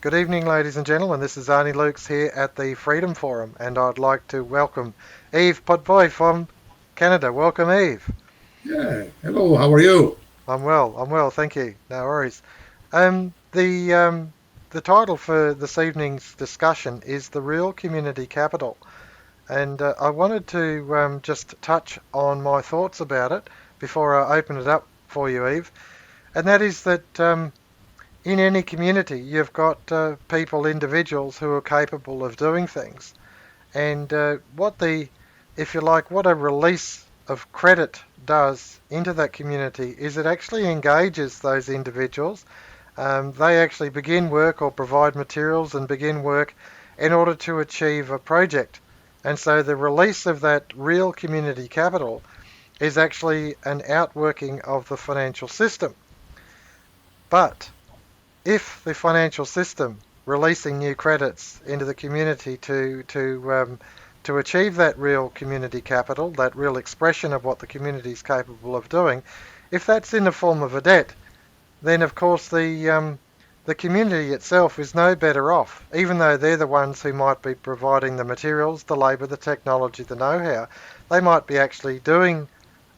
Good evening, ladies and gentlemen. This is Arnis Luks here at the Freedom Forum, and I'd like to welcome Yves Potvin from Canada. Welcome, Yves. Yeah. Hello. How are you? I'm well, thank you. No worries. The title for this evening's discussion is The Real Community Capital, and I wanted to just touch on my thoughts about it before I open it up for you, Yves, and that is that in any community, you've got people, individuals who are capable of doing things. And if you like, what a release of credit does into that community is it actually engages those individuals. They actually begin work or provide materials and begin work in order to achieve a project. And so the release of that real community capital is actually an outworking of the financial system. But if the financial system releasing new credits into the community to achieve that real community capital, that real expression of what the community is capable of doing, if that's in the form of a debt, then of course the community itself is no better off, even though they're the ones who might be providing the materials, the labour, the technology, the know-how. They might be actually doing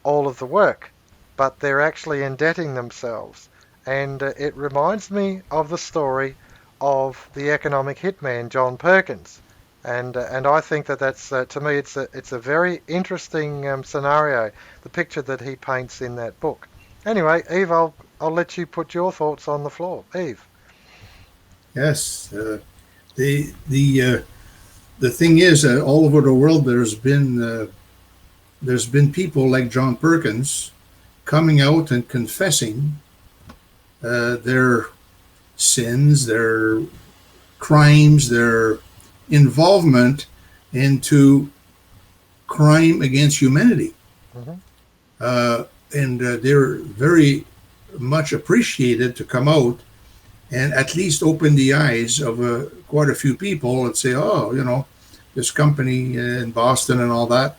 all of the work, but they're actually indebting themselves. And it reminds me of the story of the economic hitman John Perkins. And I think that's to me it's a very interesting scenario, the picture that he paints in that book. Anyway, Eve, I'll let you put your thoughts on the floor. Eve. Yes. The thing is, all over the world, there's been people like John Perkins coming out and confessing their sins, their crimes, their involvement into crime against humanity, Hmm. and they're very much appreciated to come out and at least open the eyes of quite a few people and say, oh, this company in Boston and all that,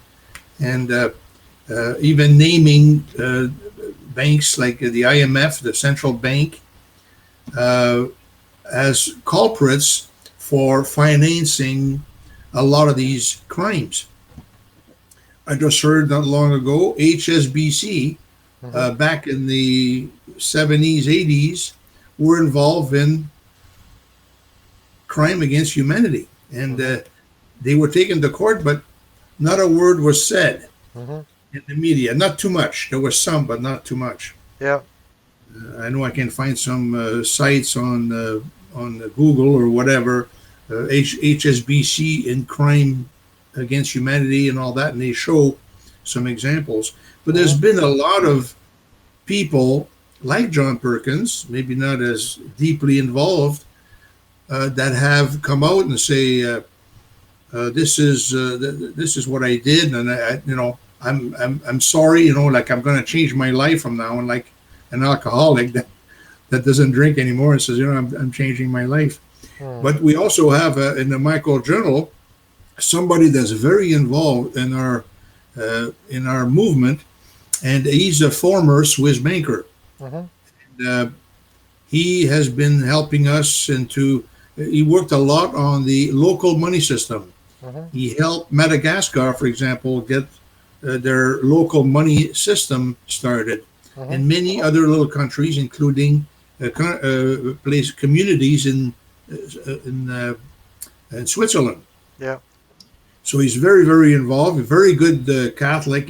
and even naming banks like the IMF, the central bank, uh, as culprits for financing a lot of these crimes. I just heard not long ago HSBC, Hmm. back in the 70s, 80s, were involved in crime against humanity. And Hmm. they were taken to court, but not a word was said Hmm. in the media. Not too much. There was some, but not too much. Yeah. I know I can find some sites on Google or whatever, HSBC in crime against humanity and all that, and they show some examples. But there's Hmm. been a lot of people like John Perkins, maybe not as deeply involved, that have come out and say, this is what I did, and I'm sorry, like I'm going to change my life from now on, like an alcoholic that doesn't drink anymore and says, I'm changing my life. Hmm. But we also have in the Michael Journal somebody that's very involved in our movement, and he's a former Swiss banker. Hmm. Uh, he has been helping us into. He worked a lot on the local money system. Hmm. He helped Madagascar, for example, get their local money system started, Hmm. and many other little countries, including place communities in, in Switzerland. Yeah. So he's very, very involved. A very good Catholic.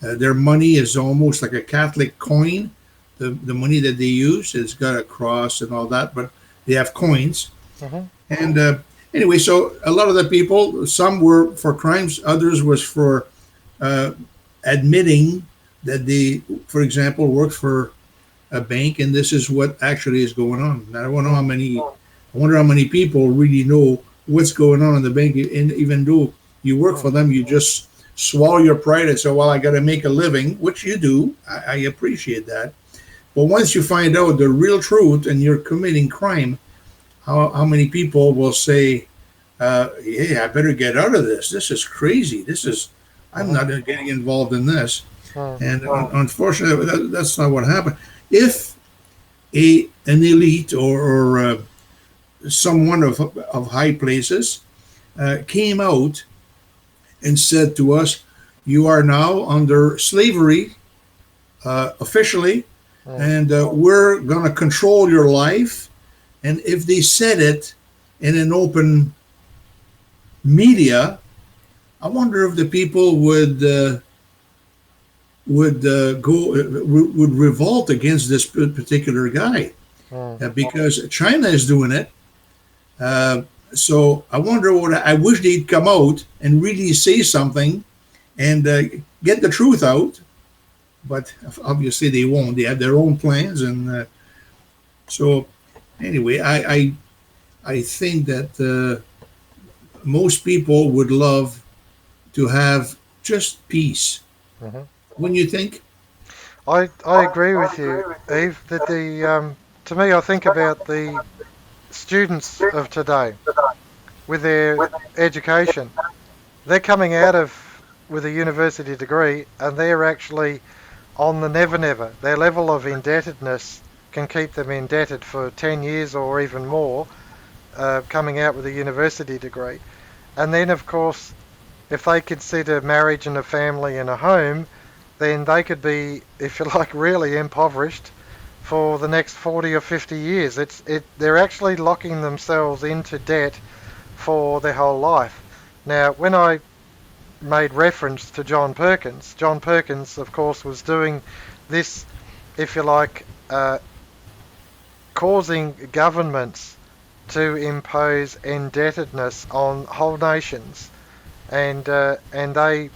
Their money is almost like a Catholic coin. The money that they use, it's got a cross and all that, but they have coins. Hmm. And anyway, so a lot of the people, some were for crimes, others was for uh, admitting that they, for example, worked for a bank, and this is what actually is going on. Now, I don't know how Hmm. many. I wonder how many people really know what's going on in the bank, and even though you work Hmm. for them, you just swallow your pride and say, "Well, I got to make a living," which you do. I appreciate that. But once you find out the real truth and you're committing crime, how many people will say, "Hey, I better get out of this. This is crazy. I'm Hmm. not getting involved in this." Hmm. And unfortunately, that's not what happened. If an elite or, someone of high places came out and said to us, "You are now under slavery officially, Mm, and we're going to control your life." And if they said it in an open media, I wonder if the people would revolt against this particular guy, mm, because China is doing it. Uh, so I wonder what I wish they'd come out and really say something and get the truth out. But obviously they won't. They have their own plans, and so anyway, I think that most people would love to have just peace. mhm. Wouldn't you think? I agree with you, Eve, that to me, I think about the students of today with their education. They're coming out of with a university degree and they're actually on the never never. Their level of indebtedness can keep them indebted for 10 years or even more, coming out with a university degree. And then, of course, if they consider marriage and a family and a home, then they could be, if you like, really impoverished for the next 40 or 50 years. They're actually locking themselves into debt for their whole life. Now, when I made reference to John Perkins, of course, was doing this, if you like, causing governments to impose indebtedness on whole nations, and they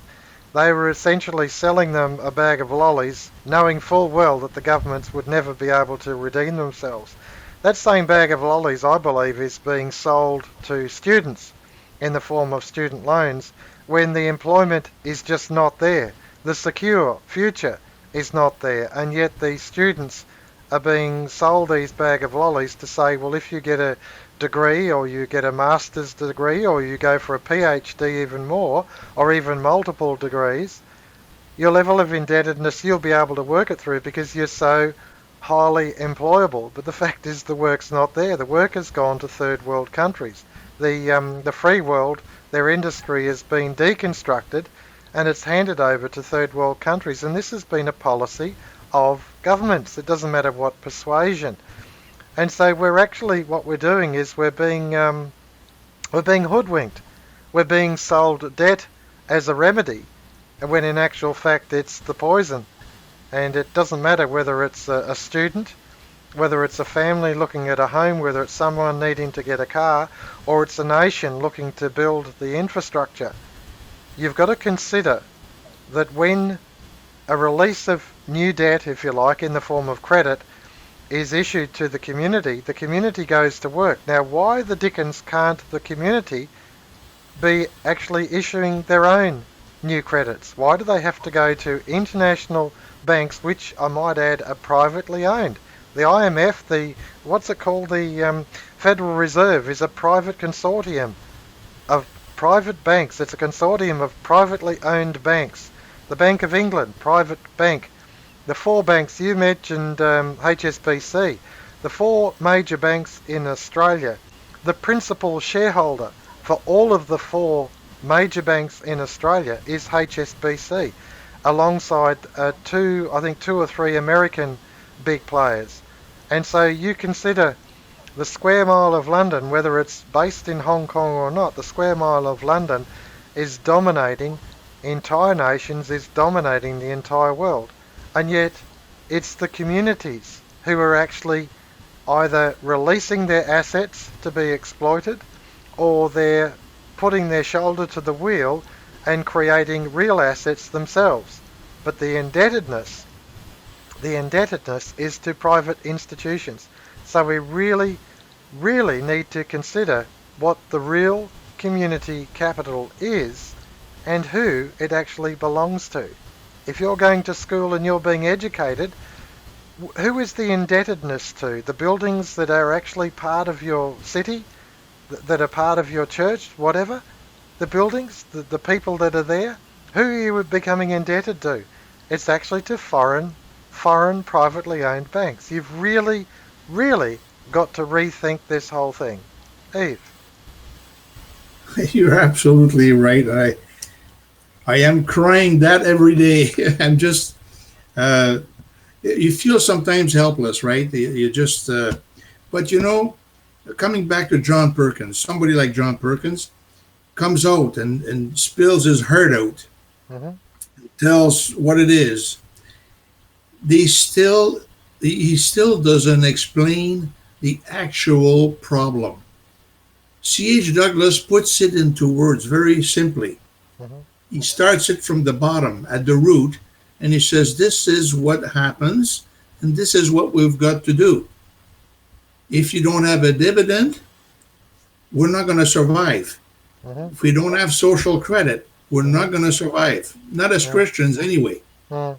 were essentially selling them a bag of lollies, knowing full well that the governments would never be able to redeem themselves. That same bag of lollies, I believe, is being sold to students in the form of student loans when the employment is just not there. The secure future is not there, and yet these students are being sold these bag of lollies to say, well, if you get a degree or you get a master's degree or you go for a PhD even more or even multiple degrees, your level of indebtedness, you'll be able to work it through because you're so highly employable. But the fact is the work's not there. The work has gone to third world countries. The free world, their industry has been deconstructed and it's handed over to third world countries. And this has been a policy of governments. It doesn't matter what persuasion. And so what we're doing is we're being hoodwinked. We're being sold debt as a remedy, when in actual fact it's the poison. And it doesn't matter whether it's a student, whether it's a family looking at a home, whether it's someone needing to get a car, or it's a nation looking to build the infrastructure. You've got to consider that when a release of new debt, if you like, in the form of credit, is issued to the community goes to work. Now, why the dickens can't the community be actually issuing their own new credits? Why do they have to go to international banks, which I might add are privately owned? The IMF, what's it called? The Federal Reserve is a private consortium of private banks. It's a consortium of privately owned banks. The Bank of England, private bank. The four banks you mentioned, HSBC, the four major banks in Australia, the principal shareholder for all of the four major banks in Australia is HSBC, alongside I think two or three American big players. And so you consider the square mile of London, whether it's based in Hong Kong or not, the square mile of London is dominating entire nations, is dominating the entire world. And yet it's the communities who are actually either releasing their assets to be exploited or they're putting their shoulder to the wheel and creating real assets themselves. But the indebtedness is to private institutions. So we really, really need to consider what the real community capital is and who it actually belongs to. If you're going to school and you're being educated, who is the indebtedness to? The buildings that are actually part of your city, that are part of your church, whatever? The buildings, the people that are there? Who are you becoming indebted to? It's actually to foreign privately owned banks. You've really, really got to rethink this whole thing. Eve. You're absolutely right. I am crying that every day. I'm just uh, you feel sometimes helpless, right? You just but coming back to John Perkins, somebody like John Perkins comes out and spills his heart out, Hmm. tells what it is. They still he still doesn't explain the actual problem. C.H. Douglas puts it into words very simply. Hmm. He starts it from the bottom at the root, and he says, this is what happens, and this is what we've got to do. If you don't have a dividend, we're not going to survive. Hmm. If we don't have social credit, we're Hmm. not going to survive. Not as Hmm. Christians, anyway. Hmm.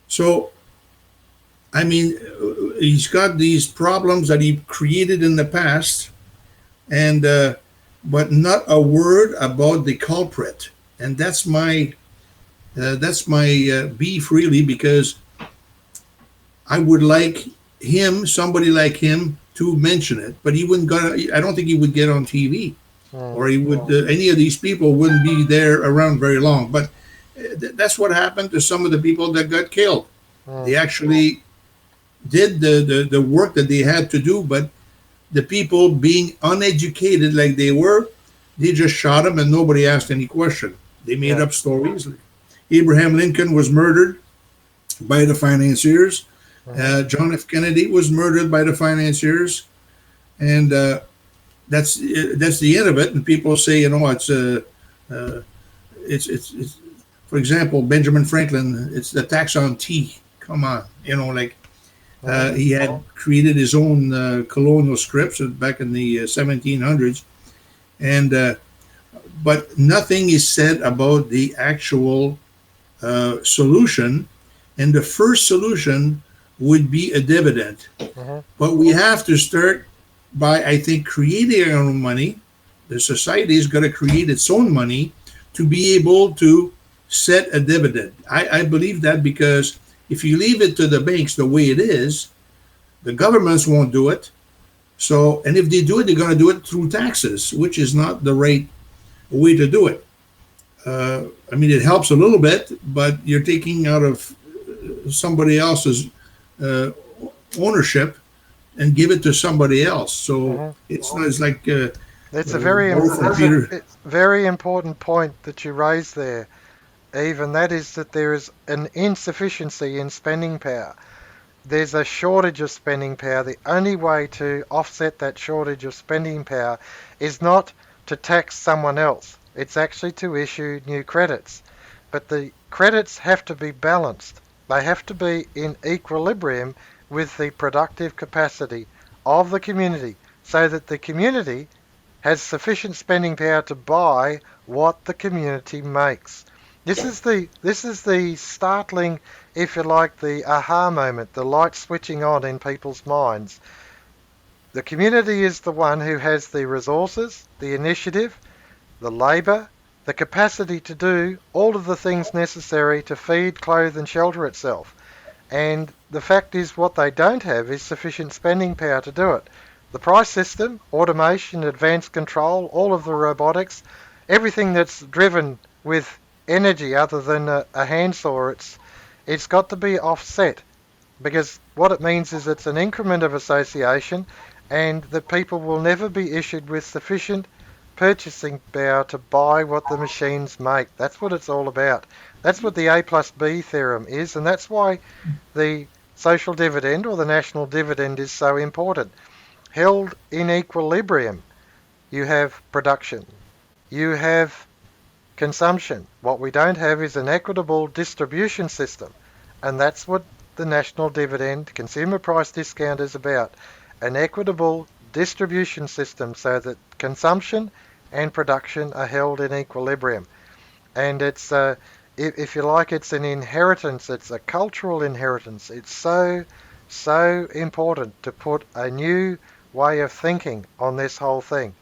So, I mean, he's got these problems that he created in the past, and but not a word about the culprit. And that's my beef, really, because I would like somebody like him, to mention it, but he wouldn't. I don't think he would get on TV, Hmm. or he would. Any of these people wouldn't be there around very long. But that's what happened to some of the people that got killed. Hmm. They actually did the work that they had to do, but the people, being uneducated like they were, they just shot them and nobody asked any question. They made Yeah. up stories. Abraham Lincoln was murdered by the financiers. Hmm. John F. Kennedy was murdered by the financiers, and that's the end of it. And people say, uh, it's for example, Benjamin Franklin. It's the tax on tea. Come on, like Hmm. he had created his own colonial scripts back in the 1700s, and but nothing is said about the actual solution. And the first solution would be a dividend. Hmm. But we have to start by, I think, creating our own money. The society's got to create its own money to be able to set a dividend. I believe that, because if you leave it to the banks the way it is, the governments won't do it. So, and if they do it, they're going to do it through taxes, which is not the right way to do it. I mean, it helps a little bit, but you're taking out of somebody else's uh, ownership and give it to somebody else. So Hmm. it's like It's a very both from Peter. it's very important point that you raised there, Eve, and that is that there is an insufficiency in spending power. There's a shortage of spending power. The only way to offset that shortage of spending power is not to tax someone else. It's actually to issue new credits. But the credits have to be balanced. They have to be in equilibrium with the productive capacity of the community so that the community has sufficient spending power to buy what the community makes. This is the startling, if you like, the aha moment, the light switching on in people's minds. The community is the one who has the resources, the initiative, the labour, the capacity to do all of the things necessary to feed, clothe and shelter itself. And the fact is, what they don't have is sufficient spending power to do it. The price system, automation, advanced control, all of the robotics, everything that's driven with energy other than a handsaw, it's got to be offset, because what it means is it's an increment of association, and that people will never be issued with sufficient purchasing power to buy what the machines make. That's what it's all about. That's what the A plus B theorem is, and that's why the social dividend or the national dividend is so important. Held in equilibrium, you have production, you have consumption. What we don't have is an equitable distribution system, and that's what the national dividend consumer price discount is about. An equitable distribution system so that consumption and production are held in equilibrium. And it's if you like, it's an inheritance. It's a cultural inheritance. It's so important to put a new way of thinking on this whole thing.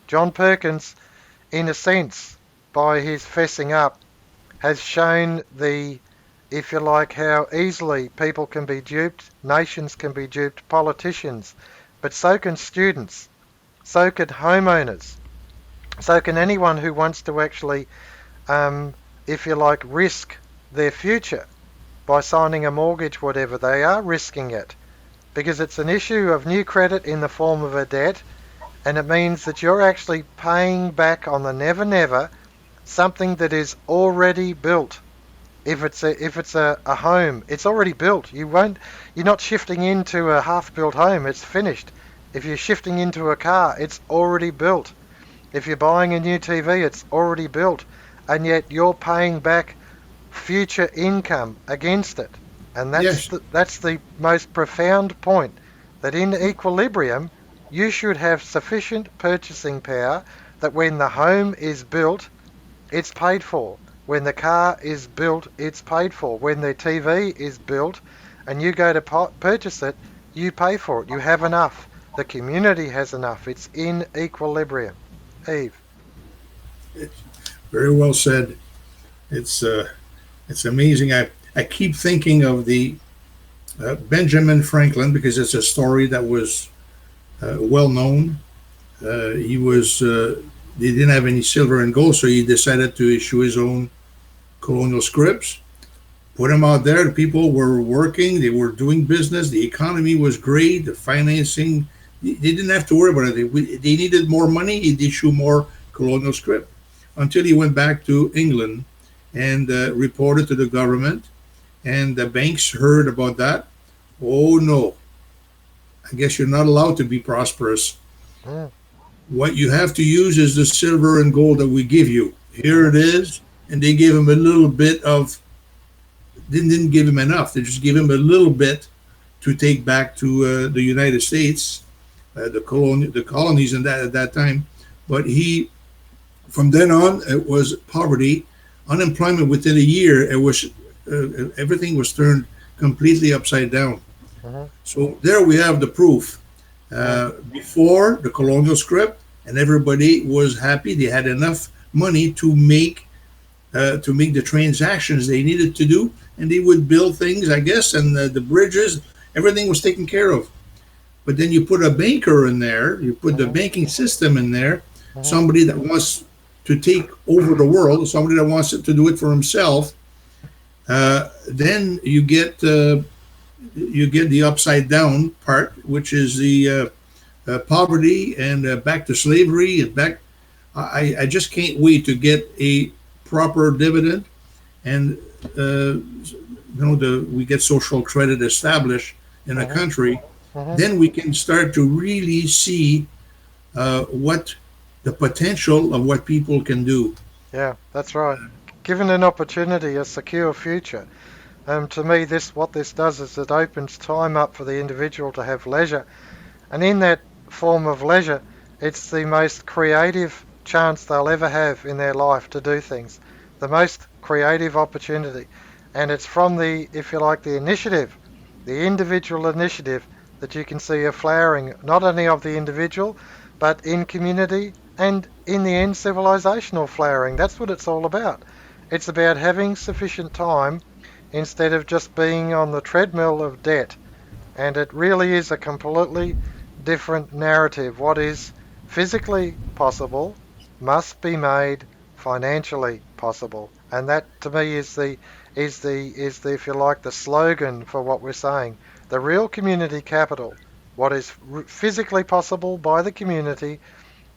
John Perkins, in a sense, by his fessing up, has shown the, if you like, how easily people can be duped, nations can be duped, politicians, but so can students. So could homeowners. So can anyone who wants to actually, um, if you like, risk their future by signing a mortgage, whatever. They are risking it because it's an issue of new credit in the form of a debt, and it means that you're actually paying back on the never never something that is already built. If it's a home, it's already built. You're not shifting into a half-built home, it's finished. If you're shifting into a car, it's already built. If you're buying a new TV, it's already built. And yet you're paying back future income against it. And Yes, that's the most profound point, that in equilibrium, you should have sufficient purchasing power that when the home is built, it's paid for. When the car is built, it's paid for. When the TV is built and you go to purchase it, you pay for it. You have enough. The community has enough. It's in equilibrium. Eve. it's very well said. It's amazing. I keep thinking of the Benjamin Franklin because it's a story that was well known. He was he didn't have any silver and gold, so he decided to issue his own colonial scripts. Put them out there. The people were working. They were doing business. The economy was great. The financing. They didn't have to worry about it. They needed more money. He'd issue more colonial script until he went back to England and reported to the government. And the banks heard about that. Oh no, I guess you're not allowed to be prosperous. Mm, What you have to use is the silver and gold that we give you. Here it mhm, is. And they gave him a little bit of, didn't give him enough. They just gave him a little bit to take back to the United States, the colonies in that at that time. But he, from then on, it was poverty, unemployment within a year. It was everything was turned completely upside down. mhm, So there we have the proof. mm, Before the colonial script, and everybody was happy. They had enough money to make the transactions they needed to do, and they would build things, I guess, and the bridges, everything was taken care of. But then you put a banker in there, you put the mhm, banking system in there, mhm, somebody that wants to take over the world, somebody that wants to do it for himself. Then you get the upside down part, which is the poverty and back to slavery and back. I just can't wait to get a proper dividend and we get social credit established in a mhm, country. mhm. Then we can start to really see what the potential of what people can do. Yeah, that's right. Given an opportunity, a secure future. To me, what this does is it opens time up for the individual to have leisure. And in that form of leisure, it's the most creative chance they'll ever have in their life to do things, the most creative opportunity. And it's from the, if you like, the initiative, the individual initiative, that you can see a flowering not only of the individual, but in community and in the end, civilizational flowering. That's what it's all about. It's about having sufficient time instead of just being on the treadmill of debt. And it really is a completely different narrative. What is physically possible must be made financially possible. And that to me is the if you like the slogan for what we're saying. The real community capital, what is physically possible by the community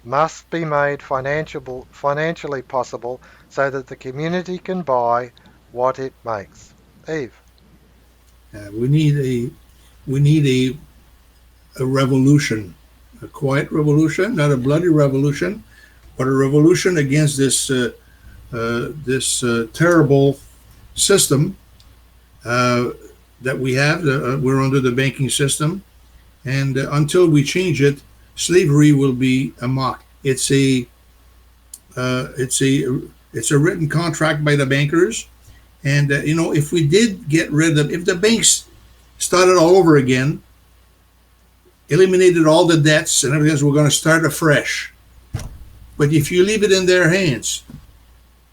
must be made financially possible so that the community can buy what it makes. Eve. We need a revolution, a quiet revolution, not a bloody revolution, but a revolution against this terrible system uh, that we have. We're under the banking system, and until we change it, slavery will be a mock. Uh, it's a it's a written contract by the bankers, and if we did get rid of, if the banks started all over again, eliminated all the debts and everything else, we're going to start afresh. But if you leave it in their hands,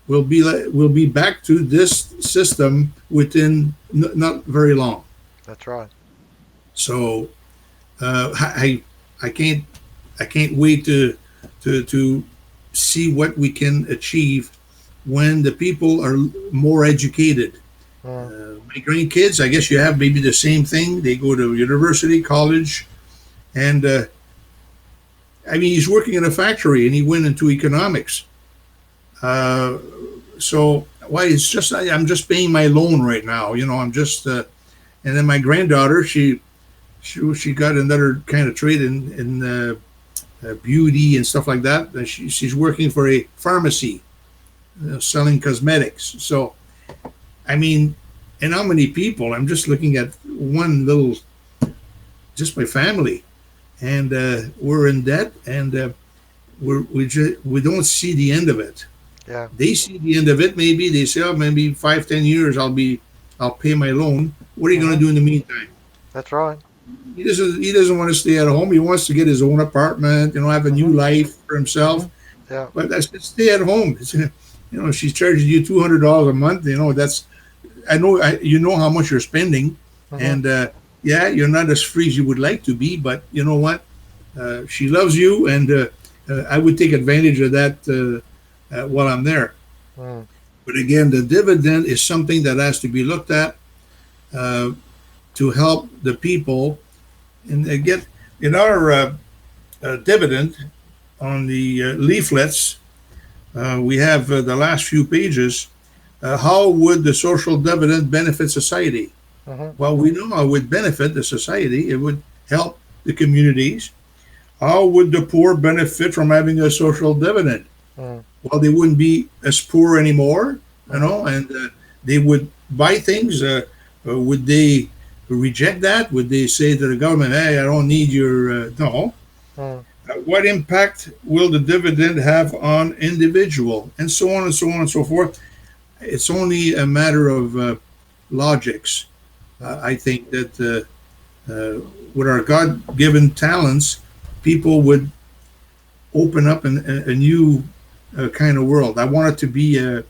we'll be back to this system within not very long. That's right. So I can't I can't wait to see what we can achieve when the people are more educated. Mm, My grandkids, I guess you have maybe the same thing. They go to university, college, and I mean, he's working in a factory and he went into economics. Uh, so why it's just I'm just paying my loan right now. I'm just and then my granddaughter she got another kind of trade in beauty and stuff like that. She's working for a pharmacy selling cosmetics. So I mean, and how many people? I'm just looking at one little, just my family, and we're in debt, and we don't see the end of it. yeah. They see the end of it. Maybe they say, oh, maybe 5, 10 years, I'll pay my loan. What are you going to Hmm. do in the meantime? That's right. He doesn't want to stay at home. He wants to get his own apartment, have a new Hmm. life for Hmm. himself. Yeah. But that's stay at home. She's charging you $200 a month. That's you know how much you're spending, Hmm. and yeah, you're not as free as you would like to be. But you know what? She loves you, and I would take advantage of that while I'm there. Mm. But again, the dividend is something that has to be looked at uh, to help the people. And again, in our dividend on the leaflets, we have the last few pages. How would the social dividend benefit society? Hmm. Well, we know how it would benefit the society. It would help the communities. How would the poor benefit from having a social dividend? Mm. Well, they wouldn't be as poor anymore, Hmm. and they would buy things. Would they reject that? Would they say to the government, "Hey, I don't need your no"? Mm. What impact will the dividend have on individual, and so on and so on and so forth? It's only a matter of logics. Mm. I think that with our God-given talents, people would open up a new kind of world. I wanted to be a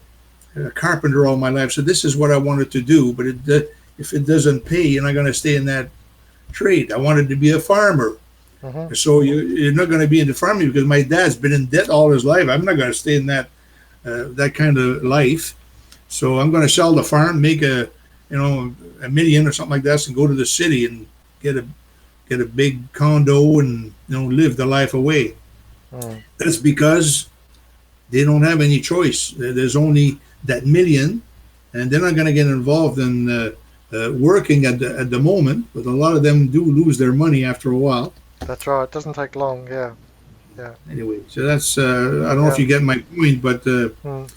carpenter all my life, so this is what I wanted to do. But if it doesn't pay, you're not going to stay in that trade. I wanted to be a farmer. Hmm. So you're not going to be in the farming because my dad's been in debt all his life. I'm not going to stay in that kind of life. So I'm going to sell the farm, make a million or something like that, and go to the city and get a get a big condo and live the life away. Mm. That's because they don't have any choice. There's only that million, and they're not going to get involved in working at the moment. But a lot of them do lose their money after a while. That's right. It doesn't take long. Yeah. Yeah. Anyway, so that's I don't know if Yeah. you get my point, but Mm.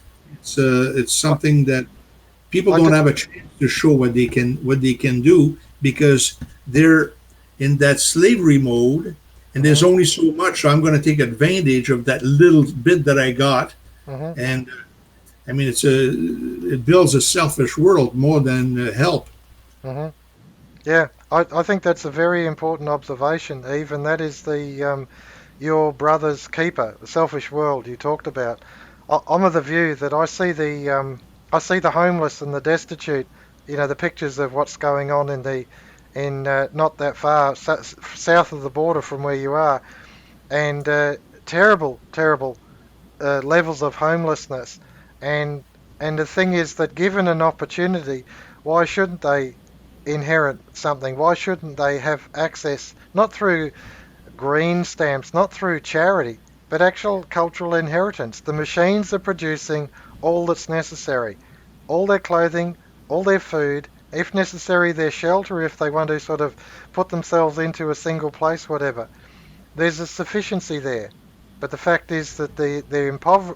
it's I, something that people I don't do. have a chance to show what they can do because they're in that slavery mode, and there's Hmm. only so much. So I'm going to take advantage of that little bit that I got, Hmm. and I mean it builds a selfish world more than help. Hmm. Yeah. I think that's a very important observation, Eve, and that is the your brother's keeper, the selfish world you talked about. I'm of the view that I see the homeless and the destitute. The pictures of what's going on in not that far south of the border from where you are, and terrible, terrible levels of homelessness. And and the thing is that given an opportunity, why shouldn't they inherit something? Why shouldn't they have access not through green stamps, not through charity, but actual cultural inheritance? The machines are producing all that's necessary, all their clothing, all their food, if necessary, their shelter if they want to sort of put themselves into a single place, whatever. There's a sufficiency there. But the fact is that the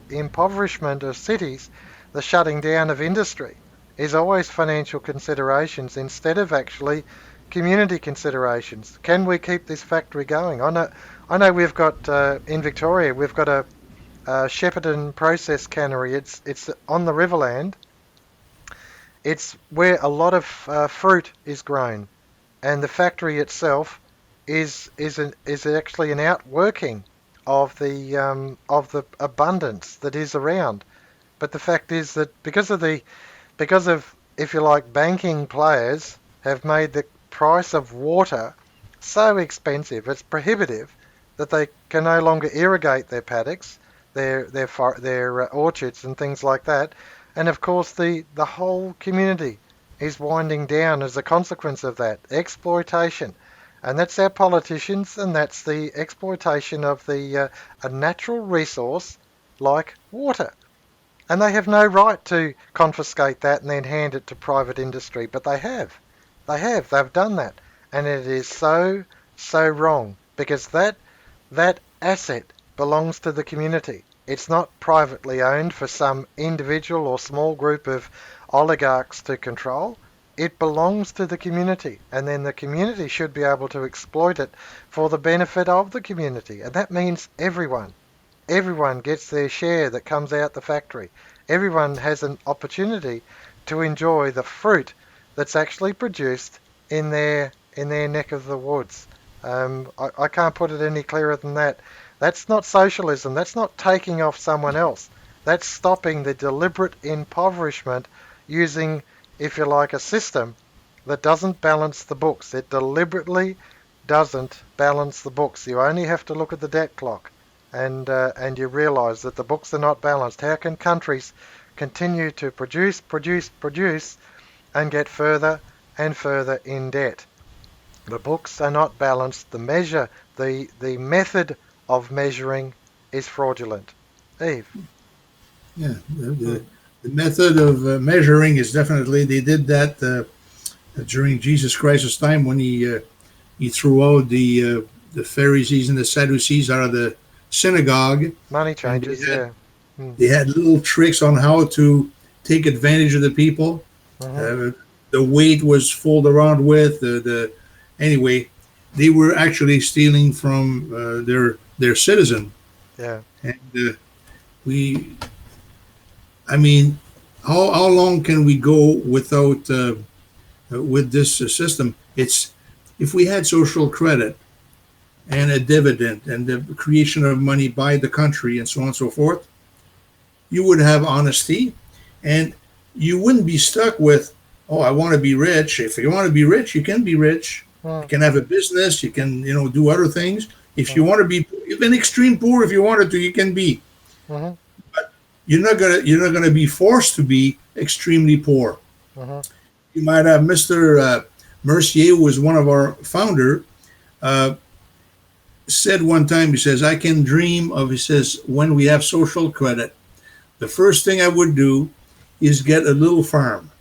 impoverishment of cities, the shutting down of industry, is always financial considerations instead of actually community considerations. Can we keep this factory going? I know we've got in Victoria, we've got a Shepparton process cannery. It's on the Riverland. It's where a lot of fruit is grown, and the factory itself is actually an outworking of the abundance that is around. But the fact is that because of if you like banking players have made the price of water so expensive, it's prohibitive that they can no longer irrigate their paddocks, their orchards and things like that. And of course, the whole community is winding down as a consequence of that exploitation. And that's our politicians, and that's the exploitation of a natural resource like water. And they have no right to confiscate that and then hand it to private industry, but they have. They've done that. And it is so, so wrong because that asset belongs to the community. It's not privately owned for some individual or small group of oligarchs to control. It belongs to the community, and then the community should be able to exploit it for the benefit of the community. And that means everyone. Everyone gets their share that comes out the factory. Everyone has an opportunity to enjoy the fruit that's actually produced in their neck of the woods. I can't put it any clearer than that. That's not socialism. That's not taking off someone else. That's stopping the deliberate impoverishment using, if you like, a system that doesn't balance the books. It deliberately doesn't balance the books. You only have to look at the debt clock, and you realise that the books are not balanced. How can countries continue to produce, and get further and further in debt? The books are not balanced. The method of measuring is fraudulent. Eve. Yeah, Mm, the method of measuring is definitely, they did that during Jesus Christ's time when he threw out the Pharisees and the Sadducees out of the synagogue, money and changes, yeah. Mm, they had little tricks on how to take advantage of the people. hmm Uh, the weight was fooled around with anyway. They were actually stealing from their citizen, yeah. and we. I mean, how long can we go without with this system? It's if we had social credit and a dividend and the creation of money by the country and so on and so forth, you would have honesty, and you wouldn't be stuck with, oh, I want to be rich. If you want to be rich, you can be rich. You Mm, can have a business. You can, do other things. If you hmm want to be even extreme poor, if you wanted to, you can be. hmm You're not gonna be forced to be extremely poor. hmm You might have Mr. Mercier, who was one of our founder, uh, said one time. He says, "I can dream of." He says, "when we have social credit, the first thing I would do is get a little farm,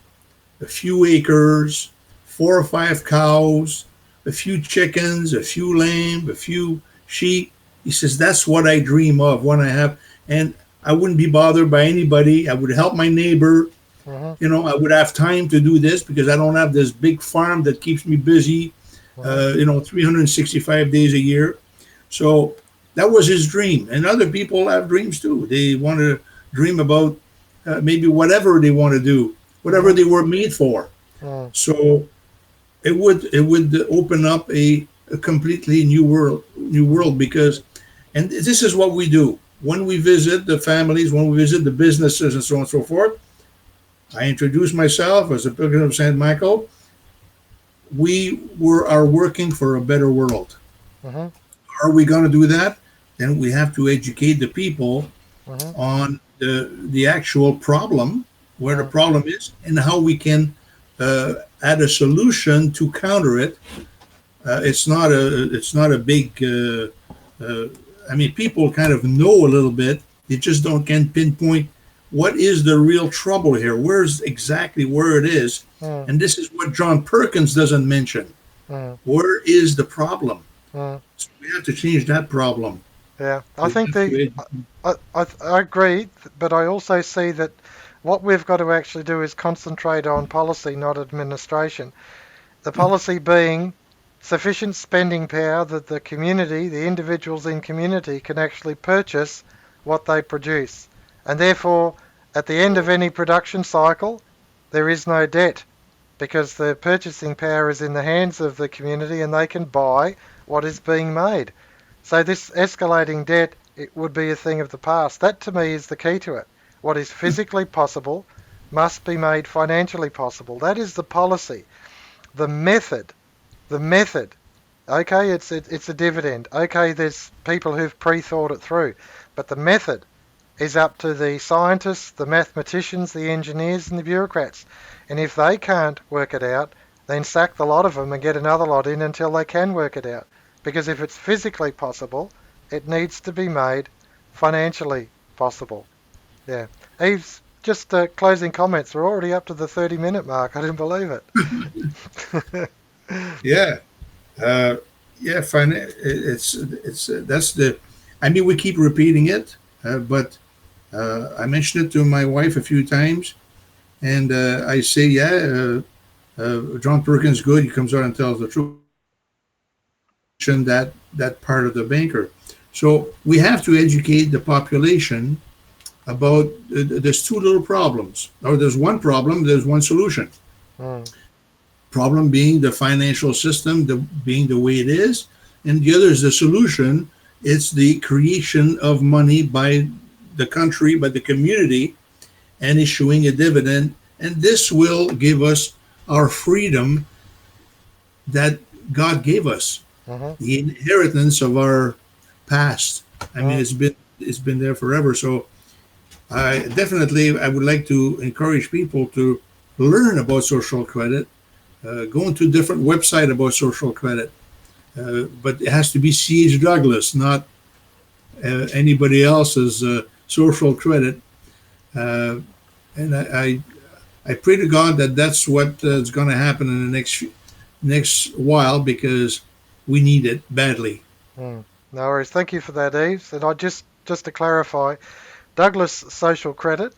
a few acres, 4 or 5 cows, a few chickens, a few lamb, a few sheep." He says, "That's what I dream of when I have, and I wouldn't be bothered by anybody. I would help my neighbor. hmm I would have time to do this because I don't have this big farm that keeps me busy, hmm 365 days a year." So that was his dream. And other people have dreams too. They want to dream about maybe whatever they want to do, whatever hmm they were made for. mm, So it would open up a completely new world because, and this is what we do when we visit the families, when we visit the businesses, and so on and so forth. I introduce myself as a Pilgrim of St. Michael. We are working for a better world. hmm Are we going to do that? Then we have to educate the people hmm on the actual problem, where the mm, problem is, and how we can add a solution to counter it. It's not a big. I mean, people kind of know a little bit. They just don't can pinpoint what is the real trouble here. Where's exactly where it is, mm, and this is what John Perkins doesn't mention. mm, Where is the problem? mm. So we have to change that problem. Yeah, I We think have to. I agree, but I also see that what we've got to actually do is concentrate on policy, not administration. The policy being sufficient spending power that the community, the individuals in community, can actually purchase what they produce. And therefore, at the end of any production cycle, there is no debt because the purchasing power is in the hands of the community and they can buy what is being made. So this escalating debt, it would be a thing of the past. That to me is the key to it. What is physically possible must be made financially possible. That is the policy. The method, the method Okay, it's a dividend. Okay, there's people who've pre-thought it through, but the method is up to the scientists, the mathematicians, the engineers, and the bureaucrats. And if they can't work it out, then sack the lot of them and get another lot in until they can work it out. Because if it's physically possible, it needs to be made financially possible. Yeah. Eve's just closing comments. We're already up to the 30-minute mark. I didn't believe it. Yeah. Uh, yeah, fine. It's that's the. I mean, we keep repeating it, but I mentioned it to my wife a few times, and I say, yeah, John Perkins good. He comes out and tells the truth. That part of the banker. So we have to educate the population about. There's two little problems, or there's one problem. There's one solution. Mm, Problem being the financial system, being the way it is, and the other is the solution. It's the creation of money by the country, by the community, and issuing a dividend. And this will give us our freedom that God gave us, hmm the inheritance of our past. I mean, mm, it's been there forever. So I would like to encourage people to learn about social credit. Go into a different website about social credit, but it has to be C.H. Douglas, not anybody else's social credit. Uh, and I pray to God that that's what is going to happen in the next while, because we need it badly. mm. No worries. Thank you for that, Eves. And I just to clarify, Douglas Social Credit.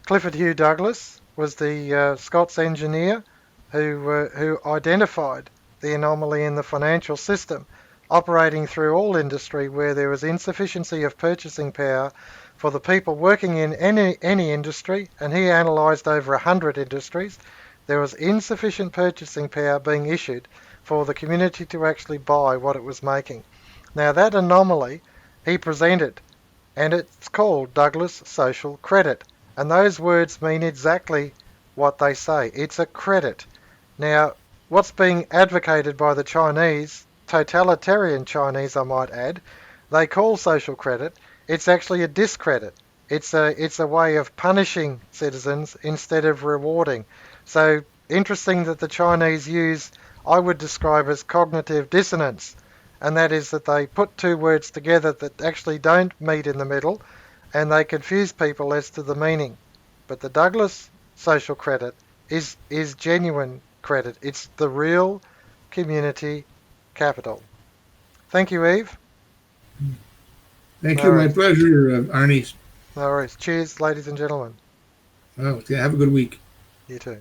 Clifford Hugh Douglas was the Scots engineer who identified the anomaly in the financial system operating through all industry where there was insufficiency of purchasing power for the people working in any industry, and he analysed over 100 industries. There was insufficient purchasing power being issued for the community to actually buy what it was making. Now, that anomaly he presented, and it's called Douglas Social Credit. And those words mean exactly what they say. It's a credit. Now, what's being advocated by the Chinese, totalitarian Chinese, I might add, they call social credit. It's actually a discredit. It's a way of punishing citizens instead of rewarding. So interesting that the Chinese use, I would describe as cognitive dissonance, and that is that they put two words together that actually don't meet in the middle, and they confuse people as to the meaning. But the Douglas social credit is genuine credit. It's the real community capital. Thank you, Eve. Thank No you. My worries. pleasure, Arnie. No worries. Cheers, ladies and gentlemen. Well, have a good week. You too.